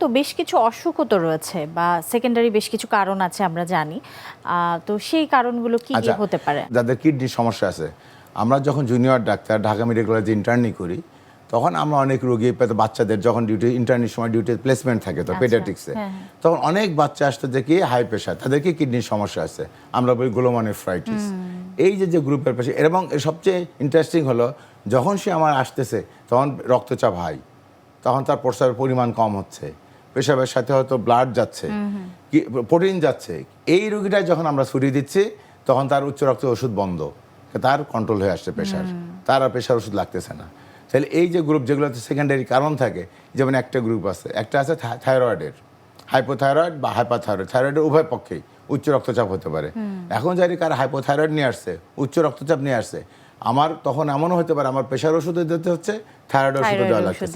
তো বেশ কিছু অসুখও তো রয়েছে বা সেকেন্ডারি বেশ কিছু কারণ আছে আমরা জানি। তো সেই কারণগুলো কি কি হতে পারে? যাদের কিডনির সমস্যা আছে, আমরা যখন জুনিয়র ডাক্তার ঢাকা মেডিকেল কলেজে ইন্টার্নি করি, তখন আমরা অনেক রোগী বাচ্চাদের যখন ডিউটি ইন্টার্নির সময় ডিউটি প্লেসমেন্ট থাকে তো পেডিয়াট্রিক্সে, তখন অনেক বাচ্চা আসতো যে কি হাই প্রেশার, তাদেরকে কিডনির সমস্যা আছে, আমরা বলি গ্লোমানেফ্রাইটিস। এই যে গ্রুপের পেশা, এবং সবচেয়ে ইন্টারেস্টিং হলো যখন সে আমার আসতেছে তখন রক্তচাপ হাই, তখন তার প্রস্রাবের পরিমাণ কম হচ্ছে, পেশাবের সাথে হয়তো ব্লাড যাচ্ছে, প্রোটিন যাচ্ছে। এই রোগীটা যখন আমরা ছুটি দিচ্ছি তখন তার উচ্চ রক্তের ওষুধ বন্ধ, তার কন্ট্রোল হয়ে আসছে প্রেশার, তার আর প্রেশার ওষুধ লাগতেছে না। তাহলে এই যে গ্রুপ যেগুলোতে সেকেন্ডারি কারণ থাকে, যেমন একটা গ্রুপ আছে, একটা আছে থাইরয়েডের, হাইপোথাইরয়েড বা হাইপারথাইরয়েড, থাইরয়েডের উভয় পক্ষেই উচ্চ রক্তচাপ হতে পারে। এখন যদি কার হাইপোথাইরয়েড নিয়ে আসছে, উচ্চ রক্তচাপ নিয়ে আসছে, আমার তখন এমনও হতে পারে আমার প্রেশার ওষুধ দিতে হচ্ছে, থাইরয়েডের ওষুধ দেওয়া লাগছে।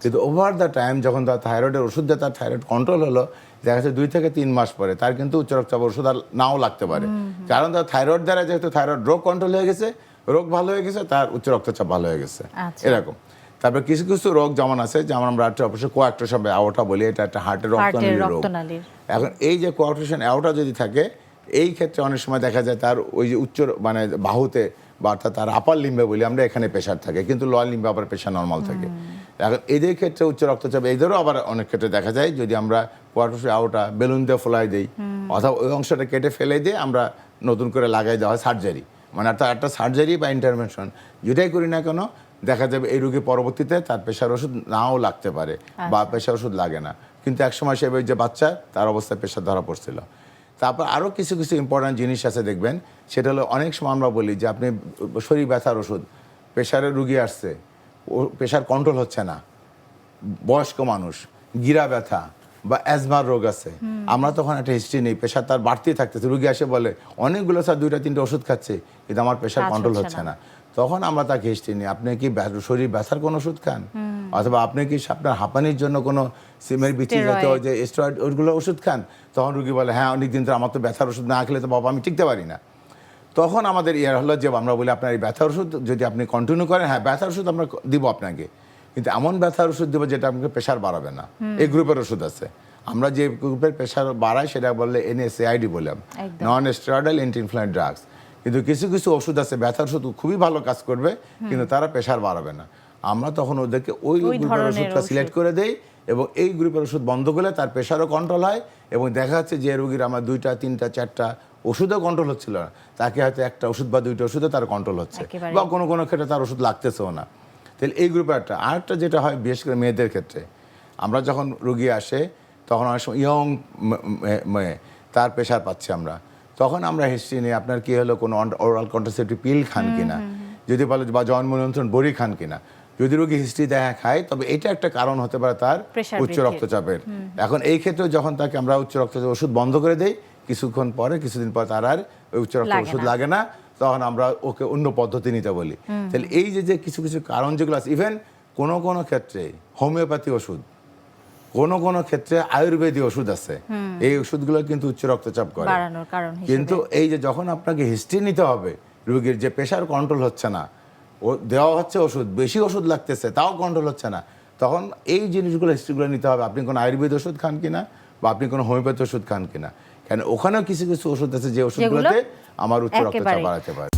কিন্তু ওভার দ্য টাইম যখন তার থাইরয়েডের ওষুধ দিয়ে তার থাইরয়েড কন্ট্রোল হলো, দেখা যাচ্ছে 2 থেকে 3 মাস পরে তার কিন্তু উচ্চ রক্তচাপ ওষুধ আর নাও লাগতে পারে। কারণ তার থাইরয়েড দ্বারা যেহেতু থাইরয়েড রোগ কন্ট্রোল হয়ে গেছে, রোগ ভালো হয়ে গেছে, তার উচ্চ রক্তচাপ ভালো হয়ে গেছে। এরকম তারপর কিছু কিছু রোগ যেমন আছে, যেমন আমরা অবশ্যই কোয়াক্টেশন অ্যাওর্টা বলি, এটা একটা হার্টের রক্তনালীর রোগ। এখন এই যে কোয়াক্টেশন অ্যাওর্টা যদি থাকে, এই ক্ষেত্রে অনেক সময় দেখা যায় তার ওই যে উচ্চ মানে বাহুতে বা অর্থাৎ তার আপার লিম্বে বলি আমরা, এখানে প্রেশার থাকে, কিন্তু লোয়ার লিম্বে আবার প্রেশার নর্মাল থাকে। এখন এদের ক্ষেত্রে উচ্চ রক্তচাপ, এদেরও আবার অনেক ক্ষেত্রে দেখা যায় যদি আমরা কোয়াক্টেশন অ্যাওর্টা বেলুন দিয়ে ফোলাই দিই, অথবা ওই অংশটা কেটে ফেলে দিয়ে আমরা নতুন করে লাগাই দেওয়া হয় সার্জারি, মানে অর্থাৎ একটা সার্জারি বা ইন্টারভেনশন যেটাই করি না কেন, দেখা যাবে এই রোগী পরবর্তীতে তার প্রেশার ওষুধ নাও লাগতে পারে বা প্রেশার ওষুধ লাগে না। কিন্তু একসময় সে যে বাচ্চা, তার অবস্থায় প্রেশার ধরা পড়ছিল। তারপর আরও কিছু কিছু ইম্পর্ট্যান্ট জিনিস আছে দেখবেন, সেটা হলো অনেক সময় আমরা বলি যে আপনি শরীর ব্যথার ওষুধ, প্রেশারের রুগী আসছে, ও প্রেশার কন্ট্রোল হচ্ছে না, বয়স্ক মানুষ, গিরা ব্যথা বা অ্যাজমার রোগ আছে, আমরা তখন একটা হিস্ট্রি নেই, প্রেশার তার বাড়তেই থাকতেছে, রুগী আসে বলে অনেকগুলো স্যার 2-3টে ওষুধ খাচ্ছে কিন্তু আমার প্রেশার কন্ট্রোল হচ্ছে না। তখন আমরা তাকে হিস্ট্রি নিই, আপনি কি শরীর ব্যথার কোনো ওষুধ খান, অথবা আপনি কি আপনার হাঁপানির জন্য কোনো সিমের বিচি জাতীয় যে স্টেরয়েড ওইগুলো ওষুধ খান? তখন রুগী বলে হ্যাঁ অনেকদিন ধরে আমার তো ব্যথার ওষুধ না খেলে তো বাবা আমি টিকতে পারি না। তখন আমাদের ইয়ার হলো যে আমরা বলি আপনার এই ব্যথার ওষুধ যদি আপনি কন্টিনিউ করেন, হ্যাঁ ব্যথার ওষুধ আমরা দিব আপনাকে, কিন্তু এমন ব্যথার ওষুধ দেবো যেটা আপনাকে প্রেশার বাড়াবে না। এই গ্রুপের ওষুধ আছে, আমরা যে গ্রুপের প্রেশার বাড়াই সেটা বললে NSAID বললাম, non steroidal anti inflammatory drugs. কিন্তু কিছু কিছু ওষুধ আছে ব্যথার ওষুধ খুবই ভালো কাজ করবে, কিন্তু তারা প্রেশার বাড়াবে না। আমরা তখন ওদেরকে ওই গ্রুপের ওষুধটা সিলেক্ট করে দেই, এবং এই গ্রুপের ওষুধ বন্ধ করলে তার প্রেশারও কন্ট্রোল হয়, এবং দেখা যাচ্ছে যে রোগীর আমার 2টা 3টা 4টা ওষুধও কন্ট্রোল হচ্ছিল না, তাকে হয়তো একটা ওষুধ বা 2টা ওষুধে তার কন্ট্রোল হচ্ছে, বা কোনো কোনো ক্ষেত্রে তার ওষুধ লাগতেছেও না। তাহলে এই গ্রুপে আরেকটা যেটা হয় বিশেষ করে মেয়েদের ক্ষেত্রে, আমরা যখন রোগী আসে তখন অনেক সময় ইয়ং মেয়ে, তার প্রেশার পাচ্ছি আমরা, তখন আমরা হিস্ট্রি নিই আপনার কি হলো, কোনো ওরাল কন্ট্রাসেপটিভ পিল খান কিনা, যদি বলে বা জন্ম নিয়ন্ত্রণ বড়ি খান কিনা, যদি রোগী হিস্ট্রি দেখা খায় তবে এটা একটা কারণ হতে পারে তার উচ্চ রক্তচাপের। এখন এই ক্ষেত্রে যখন তাকে আমরা উচ্চ রক্তচাপ ওষুধ বন্ধ করে দেই, কিছুক্ষণ পরে কিছুদিন পর তার আর ওই উচ্চ রক্ত ওষুধ লাগে না, তখন আমরা ওকে অন্য পদ্ধতি নিতে বলি। তাহলে এই যে কিছু কিছু কারণ যেগুলো আছে, ইভেন কোনো কোনো ক্ষেত্রে হোমিওপ্যাথি ওষুধ, কোনো কোনো ক্ষেত্রে আয়ুর্বেদিক ওষুধ আছে, এই ওষুধগুলো কিন্তু উচ্চ রক্তচাপ করে। কিন্তু এই যে যখন আপনাকে হিস্ট্রি নিতে হবে রোগীর যে প্রেশার কন্ট্রোল হচ্ছে না, ও দেওয়া হচ্ছে ওষুধ, বেশি ওষুধ লাগতেছে তাও কন্ট্রোল হচ্ছে না, তখন এই জিনিসগুলো হিস্ট্রিগুলো নিতে হবে, আপনি কোনো আয়ুর্বেদ ওষুধ খান কিনা বা আপনি কোনো হোমিওপ্যাথি ওষুধ খান কিনা। কেন ওখানেও কিছু কিছু ওষুধ আছে যে ওষুধগুলোতে আমার উচ্চ রক্তচাপ বাড়াতে পারে।